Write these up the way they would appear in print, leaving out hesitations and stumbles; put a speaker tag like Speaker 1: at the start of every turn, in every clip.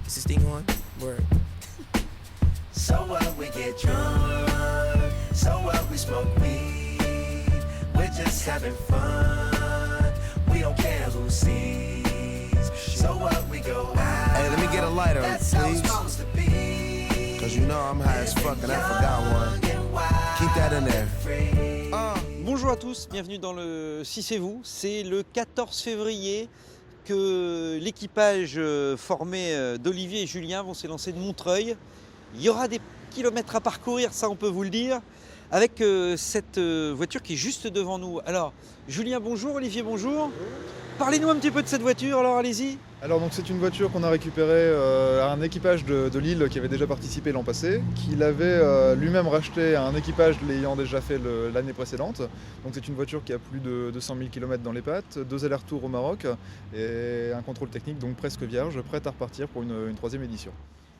Speaker 1: Is this thing on? Word.
Speaker 2: So what, we get drunk. So what, we smoke weed. We're just having fun. We don't care who sees. So what, we go out.
Speaker 1: Hey, let me get a lighter,
Speaker 2: That's how it's
Speaker 1: please.
Speaker 2: supposed to be.
Speaker 1: Cause you know I'm high as fuck and I forgot one. Keep that in there.
Speaker 3: Bonjour à tous, bienvenue dans le Si c'est vous. C'est le 14 février que l'équipage formé d'Olivier et Julien vont s'élancer de Montreuil. Il y aura des kilomètres à parcourir, ça on peut vous le dire, avec cette voiture qui est juste devant nous. Alors, Julien bonjour, Olivier bonjour. Parlez-nous un petit peu de cette voiture, alors allez-y.
Speaker 4: Alors donc c'est une voiture qu'on a récupérée à un équipage de Lille qui avait déjà participé l'an passé, qu'il avait lui-même racheté à un équipage l'ayant déjà fait l'année précédente. Donc c'est une voiture qui a plus de 200 000 km dans les pattes, 2 allers-retours au Maroc et un contrôle technique donc presque vierge, prête à repartir pour une troisième édition.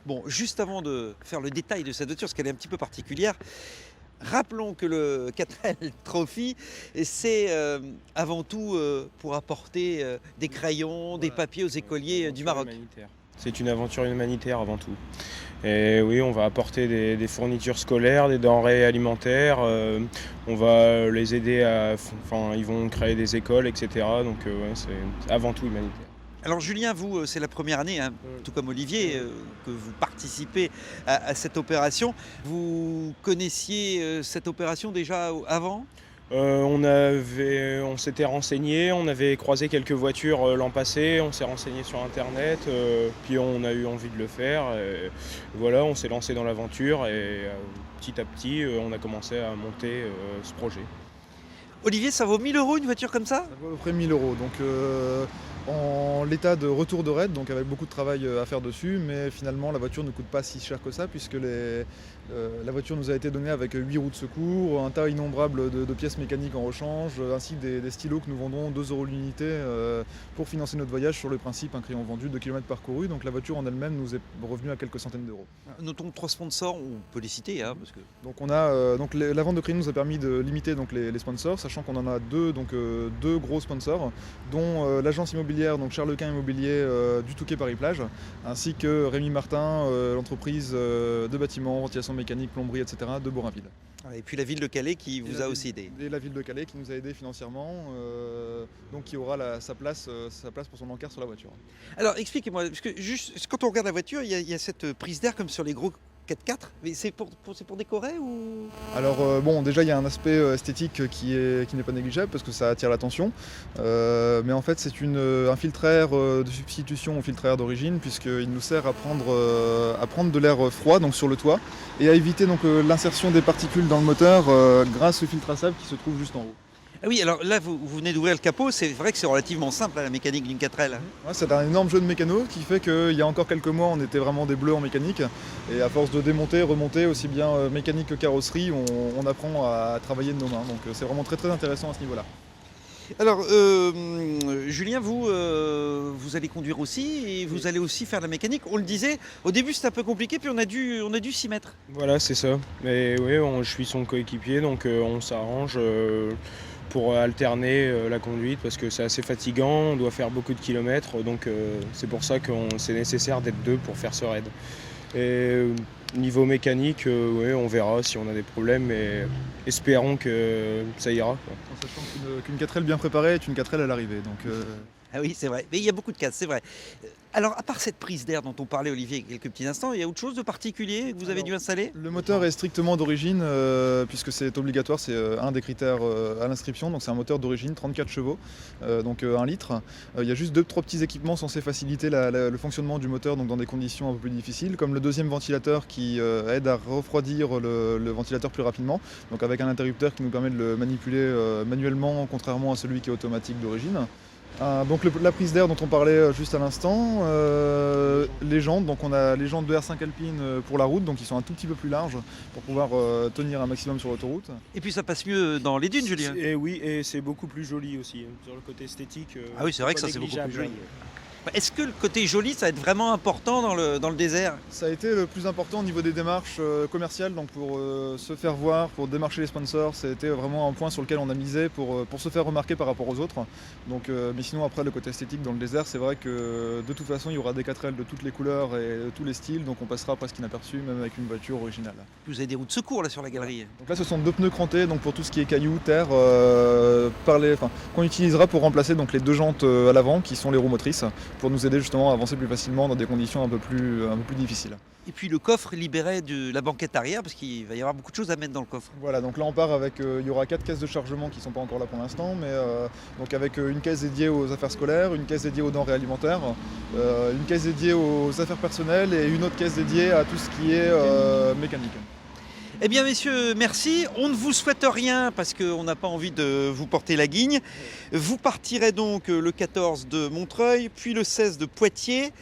Speaker 3: Bon, juste avant de faire le détail de cette voiture, parce qu'elle est un petit peu particulière, rappelons que le 4L Trophy, c'est avant tout pour apporter des crayons, des papiers aux écoliers du Maroc.
Speaker 5: C'est une aventure humanitaire avant tout. Et oui, on va apporter des fournitures scolaires, des denrées alimentaires, on va les aider ils vont créer des écoles, etc. Donc ouais, c'est avant tout humanitaire.
Speaker 3: Alors Julien, vous, c'est la première année, hein, tout comme Olivier, que vous participez à cette opération. Vous connaissiez cette opération déjà avant ?
Speaker 5: On s'était renseigné, on avait croisé quelques voitures l'an passé, on s'est renseigné sur internet, puis on a eu envie de le faire. Et voilà, on s'est lancé dans l'aventure et petit à petit, on a commencé à monter ce projet.
Speaker 3: Olivier, ça vaut 1 000 € une voiture comme ça ?
Speaker 4: Ça vaut à peu près 1 000 €. Donc en l'état de retour de raid, donc avec beaucoup de travail à faire dessus, mais finalement la voiture ne coûte pas si cher que ça puisque la voiture nous a été donnée avec 8 roues de secours, un tas innombrable de pièces mécaniques en rechange, ainsi que des stylos que nous vendons 2 € l'unité pour financer notre voyage sur le principe un crayon vendu, 2 km parcourus. Donc la voiture en elle-même nous est revenue à quelques centaines d'euros.
Speaker 3: Notons 3 sponsors, on peut les citer, hein, parce que...
Speaker 4: Donc on a la vente de crayons nous a permis de limiter donc les sponsors, sachant qu'on en a deux gros sponsors, dont l'agence immobilière donc Charles Quint Immobilier du Touquet Paris-Plage, ainsi que Rémi Martin, l'entreprise de bâtiments, ventilation mécanique, plomberie, etc. de Borinville.
Speaker 3: Et puis la ville de Calais qui vous a aussi aidé.
Speaker 4: Et la ville de Calais qui nous a aidé financièrement, donc qui aura sa place pour son encart sur la voiture.
Speaker 3: Alors expliquez-moi, parce que juste quand on regarde la voiture, il y a cette prise d'air comme sur les gros 4x4, mais c'est pour décorer ou...
Speaker 4: Alors déjà il y a un aspect esthétique qui n'est pas négligeable parce que ça attire l'attention, mais en fait c'est un filtre air de substitution au filtre air d'origine puisqu'il nous sert à prendre de l'air froid donc sur le toit et à éviter donc l'insertion des particules dans le moteur grâce au filtre à sable qui se trouve juste en haut.
Speaker 3: Ah oui, alors là, vous venez d'ouvrir le capot, c'est vrai que c'est relativement simple, la mécanique d'une 4L.
Speaker 4: Ouais, c'est un énorme jeu de mécano qui fait qu'il y a encore quelques mois, on était vraiment des bleus en mécanique. Et à force de démonter, remonter, aussi bien mécanique que carrosserie, on apprend à travailler de nos mains. Donc c'est vraiment très très intéressant à ce niveau-là.
Speaker 3: Alors, Julien, vous allez conduire aussi et vous allez aussi faire la mécanique. On le disait, au début c'était un peu compliqué, puis on a dû s'y mettre.
Speaker 5: Voilà, c'est ça. Mais oui, je suis son coéquipier, donc on s'arrange pour alterner la conduite parce que c'est assez fatigant, on doit faire beaucoup de kilomètres, donc c'est pour ça que c'est nécessaire d'être deux pour faire ce raid. Et niveau mécanique, on verra si on a des problèmes, mais espérons que ça ira.
Speaker 4: En sachant qu'une 4L bien préparée est une 4L à l'arrivée. Donc,
Speaker 3: Ah oui, c'est vrai, mais il y a beaucoup de cas, c'est vrai. Alors, à part cette prise d'air dont on parlait, Olivier, il y a quelques petits instants, il y a autre chose de particulier que vous avez dû installer ?
Speaker 4: Le moteur est strictement d'origine, puisque c'est obligatoire, c'est un des critères à l'inscription. Donc c'est un moteur d'origine, 34 chevaux, donc 1 litre. Il y a juste 2-3 petits équipements censés faciliter le fonctionnement du moteur donc dans des conditions un peu plus difficiles, comme le deuxième ventilateur qui aide à refroidir le ventilateur plus rapidement, donc avec un interrupteur qui nous permet de le manipuler manuellement, contrairement à celui qui est automatique d'origine. Donc la prise d'air dont on parlait juste à l'instant, les jantes, donc on a les jantes de R5 Alpine pour la route, donc ils sont un tout petit peu plus larges pour pouvoir tenir un maximum sur l'autoroute.
Speaker 3: Et puis ça passe mieux dans les dunes, Julien.
Speaker 5: Et oui, et c'est beaucoup plus joli aussi, sur le côté esthétique.
Speaker 3: Ah oui, c'est vrai que ça c'est beaucoup plus joli. Est-ce que le côté joli, ça va être vraiment important dans le désert?
Speaker 4: Ça a été le plus important au niveau des démarches commerciales, donc pour se faire voir, pour démarcher les sponsors, ça a été vraiment un point sur lequel on a misé pour se faire remarquer par rapport aux autres. Donc, mais sinon après le côté esthétique dans le désert, c'est vrai que de toute façon il y aura des 4L de toutes les couleurs et de tous les styles, donc on passera presque inaperçu même avec une voiture originale.
Speaker 3: Vous avez des roues de secours là sur la galerie.
Speaker 4: Donc là ce sont 2 pneus crantés, donc pour tout ce qui est cailloux, terre, qu'on utilisera pour remplacer donc les 2 jantes à l'avant qui sont les roues motrices, pour nous aider justement à avancer plus facilement dans des conditions un peu plus difficiles.
Speaker 3: Et puis le coffre libéré de la banquette arrière, parce qu'il va y avoir beaucoup de choses à mettre dans le coffre.
Speaker 4: Voilà, donc là on part avec, il y aura 4 caisses de chargement qui ne sont pas encore là pour l'instant, mais donc avec une caisse dédiée aux affaires scolaires, une caisse dédiée aux denrées alimentaires, une caisse dédiée aux affaires personnelles et une autre caisse dédiée à tout ce qui est mécanique.
Speaker 3: Eh bien messieurs, merci. On ne vous souhaite rien parce qu'on n'a pas envie de vous porter la guigne. Vous partirez donc le 14 de Montreuil, puis le 16 de Poitiers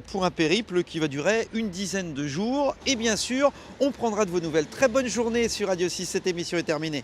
Speaker 3: pour un périple qui va durer une dizaine de jours. Et bien sûr, on prendra de vos nouvelles. Très bonne journée sur Radio 6, cette émission est terminée.